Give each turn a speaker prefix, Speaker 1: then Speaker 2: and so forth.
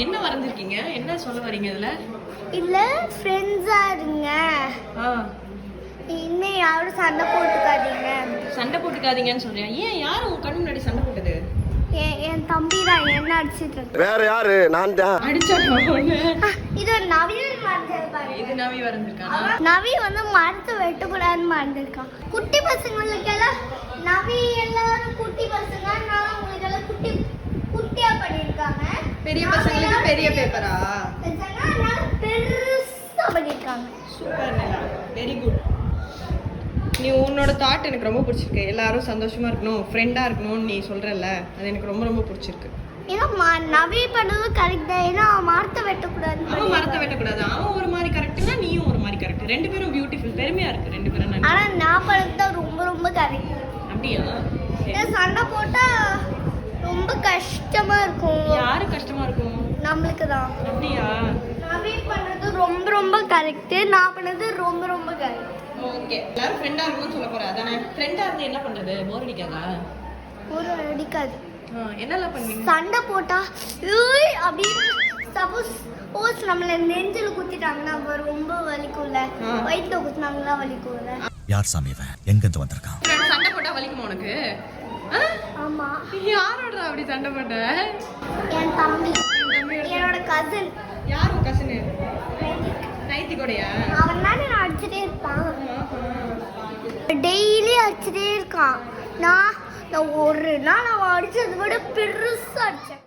Speaker 1: என்ன வரைஞ்சிருக்கீங்க? என்ன சொல்ல வரீங்க இதுல?
Speaker 2: இல்ல ஃப்ரெண்ட்ஸா இருங்க. இன்னும் யாரும் சண்டை போட்டுக்காதீங்க.
Speaker 1: சண்டை போட்டுக்காதீங்கன்னு சொல்றியா? ஏன் யார் உன் கண்ணு முன்னாடி சண்டை போட்டது?
Speaker 2: என் தம்பி தான் என்ன அடிச்சிட்டு இருக்கு.
Speaker 3: வேற யாரு? நான் தான்
Speaker 1: அடிச்சானோ?
Speaker 2: இது நவீன் மறந்துருக்காரு.
Speaker 1: இது நவி வரைஞ்சிருக்கானா?
Speaker 2: நவி வந்து மரத்தை வெட்டக்கூடாதுன்னு மறந்துருக்கான். குட்டி பசங்களுக்கெல்லாம் நவி எல்லாரும் குட்டி பசங்க, அதனால உங்களுக்கு எல்லாம் குட்டி குட்டியா பண்ணிருக்காங்க.
Speaker 1: பெரிய பசங்களுக்கு பெரிய பேப்பரா?
Speaker 2: அதனால பெருசா பண்ணிருக்காங்க.
Speaker 1: சூப்பர் நிலா, வெரி குட். நீ உன்னோட தாட் எனக்கு ரொம்ப பிடிச்சிருக்கு. எல்லாரும் சந்தோஷமா இருக்கணும், ஃப்ரெண்டா இருக்கணும்னு நீ சொல்றல, அது எனக்கு ரொம்ப ரொம்ப பிடிச்சிருக்கு.
Speaker 2: ஏன்னா நவி பண்ணது கரெக்ட் தான். ஏன்னா மரத்தை வெட்டக்கூடாது.
Speaker 1: அவன் மரத்தை வெட்டக்கூடாது. அவன் ஒரு மாதிரி கரெக்ட்னா நீயும் ஒரு மாதிரி கரெக்ட். ரெண்டு பேரும் பியூட்டிஃபுல், பெருமையா இருக்கு ரெண்டு பேரும்.
Speaker 2: ஆனா நான் பண்ணது தான் ரொம்ப ரொம்ப கரெக்ட்.
Speaker 1: அப்படியா?
Speaker 2: சண்டை போட்டா ரொம்ப கஷ்டமா இருக்கும்.
Speaker 1: யாரு கஷ்டமா இருக்கும்?
Speaker 2: நம்மளுக்கு தான்.
Speaker 1: அப்படியா?
Speaker 2: நவி பண்ணது ரொம்ப ரொம்ப கரெக்ட், நான் பண்ணது ரொம்ப ரொம்ப கரெக்ட்.
Speaker 1: ஓகே, எல்லாரும் ஃப்ரெண்டா இருக்கணும்னு சொல்ல போற. அதானே? ஃப்ரெண்டா இருந்து என்ன பண்றது? போர் அடிக்காதா?
Speaker 2: ஒரு அடிக்காது.
Speaker 1: என்னெல்லாம் பண்ணுவீங்க?
Speaker 2: சண்டை போட்டா அப்படின்னு சப்போஸ் நம்மள நெஞ்சில குத்திட்டாங்கன்னா ரொம்ப வலிக்கும்ல. வயிற்றுல குத்தினாங்களா வலிக்கும்ல.
Speaker 4: யார் சாமி இவன்? எங்க இருந்து வந்திருக்கான்?
Speaker 1: சண்டை போட்டா வலிக்குமா உனக்கு?
Speaker 2: ஆமா.
Speaker 1: யாரோட அப்படி சண்டை போட்ட?
Speaker 2: என் தம்பி, என்னோட கசின்.
Speaker 1: யார் உன் கசின்? நைத்திகோடையா?
Speaker 2: அவன் தானே நான் அடிச்சுட்டே இருப்பான். டெய்லி அடிச்சுட்டே இருக்கான். நான் ஒரு நாள் அவன் அடிச்சதை விட பெருசா அடிச்சேன்.